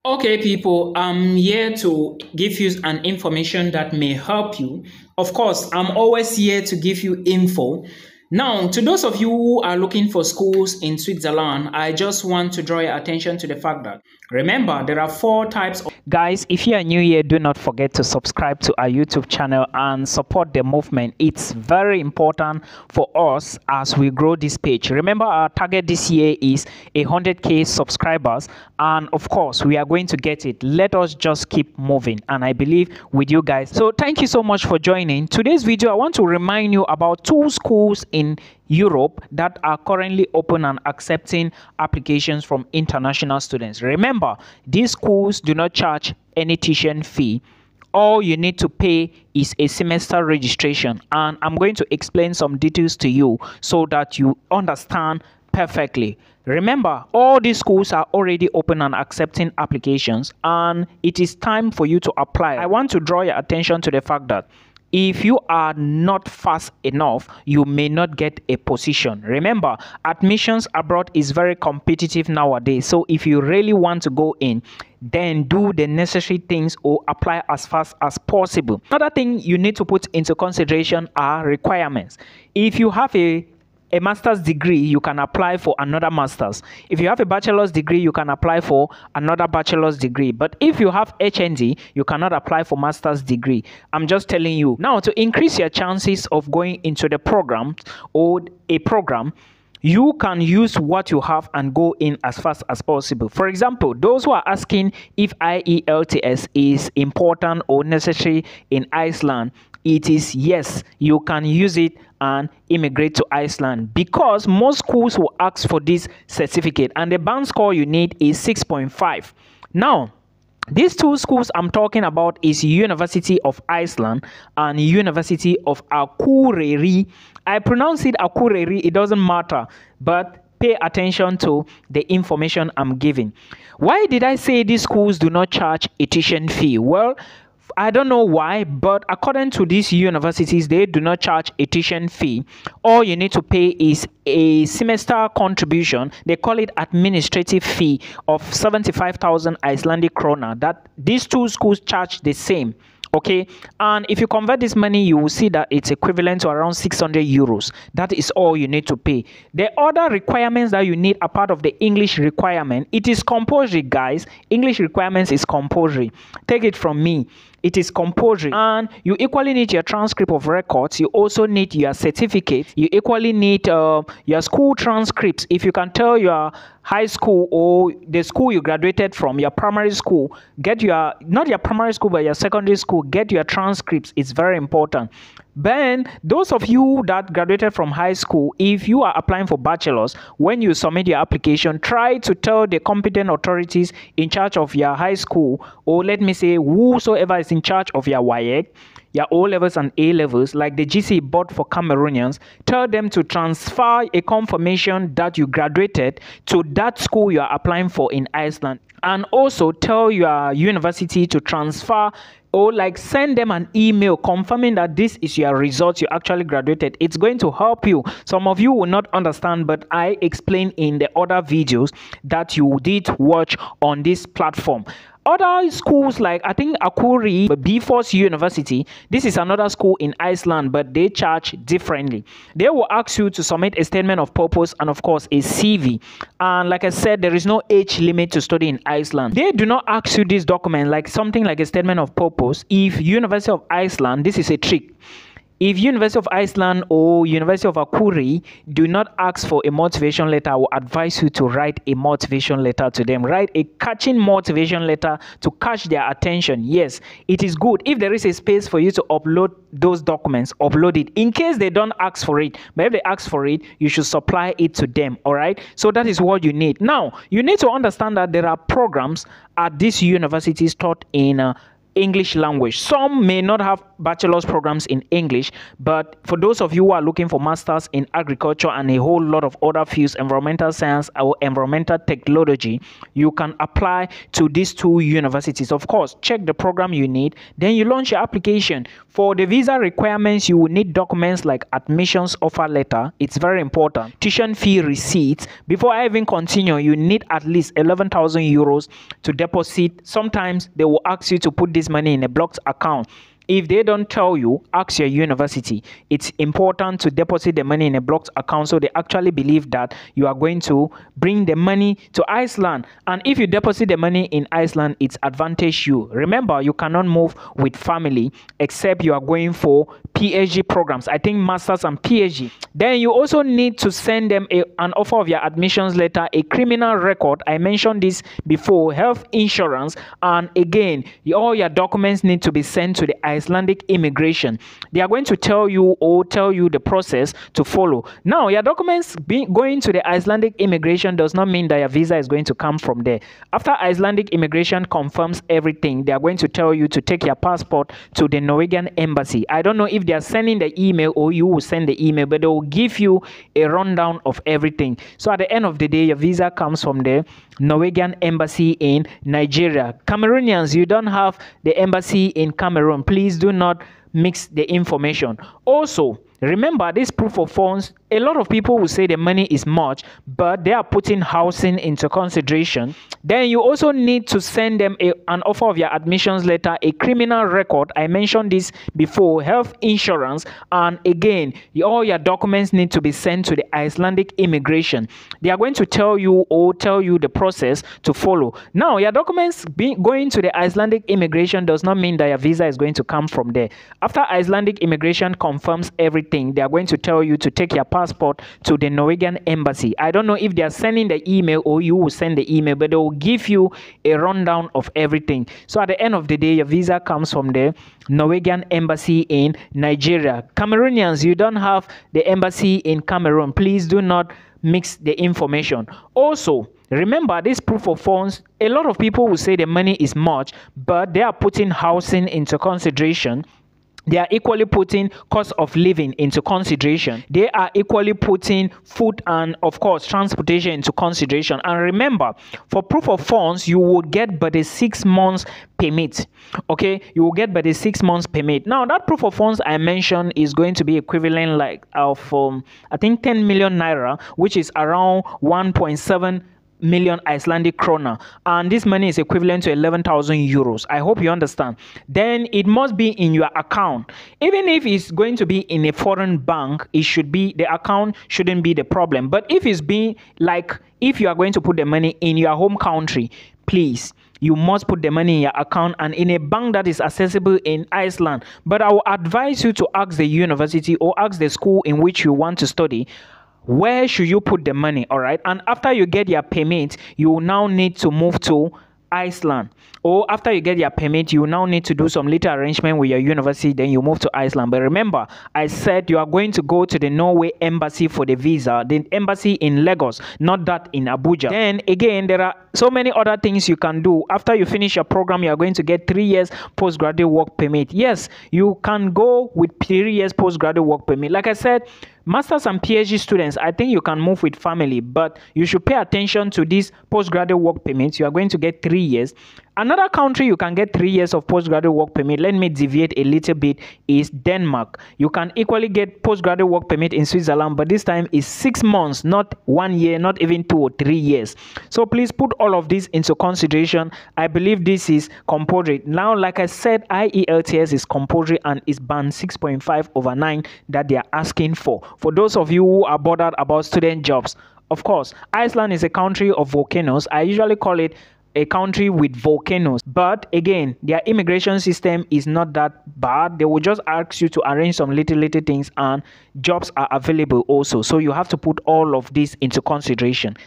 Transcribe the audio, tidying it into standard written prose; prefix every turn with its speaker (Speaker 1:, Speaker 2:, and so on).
Speaker 1: Okay, people, I'm here to give you an information that may help you. Of course, I'm always here to give you info. Now, to those of you who are looking for schools in Switzerland, I just want to draw your attention to the fact that remember there are four types of guys. If you are new here, do not forget to subscribe to our YouTube channel and support the movement. It's very important for us as we grow this page. Remember, our target this year is 100k subscribers, and of course we are going to get it. Let us just keep moving, and I believe with you guys. So thank you so much for joining today's video. I want to remind you about two schools in Europe that are currently open and accepting applications from international students. Remember, these schools do not charge any tuition fee. All you need to pay is a semester registration, and I'm going to explain some details to you so that you understand perfectly. Remember, all these schools are already open and accepting applications, and it is time for you to apply. I want to draw your attention to the fact that if you are not fast enough, you may not get a position. Remember, admissions abroad is very competitive nowadays. So if you really want to go in, then do the necessary things or apply as fast as possible. Another thing you need to put into consideration are requirements. If you have a master's degree, you can apply for another master's. If you have a bachelor's degree, you can apply for another bachelor's degree. But if you have HND, you cannot apply for master's degree. I'm just telling you. Now, to increase your chances of going into the program or a program, you can use what you have and go in as fast as possible. For example, those who are asking if Ielts is important or necessary in Iceland, it is yes, you can use it and immigrate to Iceland, because most schools will ask for this certificate and the band score you need is 6.5. Now, these two schools I'm talking about is University of Iceland and University of Akureyri. I pronounce it Akureyri, it doesn't matter, but pay attention to the information I'm giving. Why did I say these schools do not charge a tuition fee? Well, I don't know why, but according to these universities, they do not charge a tuition fee. All you need to pay is a semester contribution. They call it administrative fee of 75,000 Icelandic krona. That these two schools charge the same. Okay, and if you convert this money, you will see that it's equivalent to around 600 euros. That is all you need to pay. The other requirements that you need are part of the English requirement. It is compulsory, guys. English requirements is compulsory. Take it from me. It is compulsory, and you equally need your transcript of records. You also need your certificate. You equally need your school transcripts. If you can tell your high school or the school you graduated from, your primary school, get your, not your primary school but your secondary school, get your transcripts. It's very important. Then those of you that graduated from high school, if you are applying for bachelors, when you submit your application, try to tell the competent authorities in charge of your high school, or let me say whosoever is in charge of your WAEC, your O levels and A levels, like the GC board for Cameroonians, tell them to transfer a confirmation that you graduated to that school you are applying for in Iceland. And also tell your university to transfer or like send them an email confirming that this is your result, you actually graduated. It's going to help you. Some of you will not understand, but I explained in the other videos that you did watch on this platform. Other schools like, I think Akuri, Bifos University, this is another school in Iceland, but they charge differently. They will ask you to submit a statement of purpose and of course a CV. And like I said, there is no age limit to study in Iceland. They do not ask you this document like something like a statement of purpose. If University of Iceland, this is a trick. If University of Iceland or University of Akuri do not ask for a motivation letter, I will advise you to write a motivation letter to them. Write a catching motivation letter to catch their attention. Yes, it is good. If there is a space for you to upload those documents, upload it. In case they don't ask for it, but if they ask for it, you should supply it to them. All right. So that is what you need. Now, you need to understand that there are programs at these universities taught in English language. Some may not have bachelor's programs in English, but for those of you who are looking for masters in agriculture and a whole lot of other fields, environmental science or environmental technology, you can apply to these two universities. Of course, check the program you need, then you launch your application. For the visa requirements, you will need documents like admissions offer letter. It's very important. Tuition fee receipts. Before I even continue, you need at least 11,000 euros to deposit. Sometimes they will ask you to put this money in a blocked account. If they don't tell you, ask your university. It's important to deposit the money in a blocked account so they actually believe that you are going to bring the money to Iceland. And if you deposit the money in Iceland, it's advantage you. Remember, you cannot move with family except you are going for PhD programs. I think masters and PhD. Then you also need to send them an offer of your admissions letter, a criminal record. I mentioned this before, health insurance, and again, all your documents need to be sent to the Icelandic immigration. They are going to tell you the process to follow. Now, your documents going to the Icelandic immigration does not mean that your visa is going to come from there. After Icelandic immigration confirms everything, they are going to tell you to take your passport to the Norwegian embassy. I don't know if they are sending the email or you will send the email, but they will give you a rundown of everything. So at the end of the day, your visa comes from the Norwegian embassy in Nigeria. Cameroonians, you don't have the embassy in Cameroon. Please do not mix the information. Also, remember this proof of funds. A lot of people will say the money is much, but they are putting housing into consideration. Then you also need to send them an offer of your admissions letter, a criminal record. I mentioned this before, health insurance, and again, all your documents need to be sent to the Icelandic immigration. They are going to tell you the process to follow. Now, your documents going to the Icelandic immigration does not mean that your visa is going to come from there. After Icelandic immigration confirms everything, they are going to tell you to take your passport to the Norwegian embassy. I don't know if they are sending the email or you will send the email, but they will give you a rundown of everything. So at the end of the day, your visa comes from the Norwegian embassy in Nigeria. Cameroonians, you don't have the embassy in Cameroon. Please do not mix the information. Also, remember this proof of funds. A lot of people will say the money is much, but they are putting housing into consideration. They are equally putting cost of living into consideration. They are equally putting food and, of course, transportation into consideration. And remember, for proof of funds, you will get but a 6 months permit. Okay, you will get but a 6 months permit. Now, that proof of funds I mentioned is going to be equivalent like of I think 10 million naira, which is around 1.7 million Icelandic krona, and this money is equivalent to 11,000 euros. I hope you understand. Then it must be in your account. Even if it's going to be in a foreign bank, it should be, the account shouldn't be the problem. But if it's being like, if you are going to put the money in your home country, please, you must put the money in your account and in a bank that is accessible in Iceland. But I will advise you to ask the university or ask the school in which you want to study, where should you put the money? All right, and after you get your permit, you will now need to move to Iceland. Or after you get your permit, you now need to do some little arrangement with your university, then you move to Iceland. But remember, I said you are going to go to the Norway embassy for the visa, the embassy in Lagos, not that in Abuja. Then again, there are so many other things you can do. After you finish your program, you are going to get 3 years postgraduate work permit. Yes, you can go with 3 years postgraduate work permit. Like I said, masters and PhD students, I think you can move with family, but you should pay attention to these postgraduate work permits. You are going to get 3 years. Another country you can get 3 years of postgraduate work permit, let me deviate a little bit, is Denmark. You can equally get postgraduate work permit in Switzerland, but this time is 6 months, not 1 year, not even 2 or 3 years. So please put all of this into consideration. I believe this is compulsory. Now, like I said, Ielts is compulsory and is band 6.5/9 that they are asking for. For those of you who are bothered about student jobs, of course, Iceland is a country of volcanoes. I usually call it a country with volcanoes, but again, their immigration system is not that bad. They will just ask you to arrange some little things, and jobs are available also. So you have to put all of this into consideration.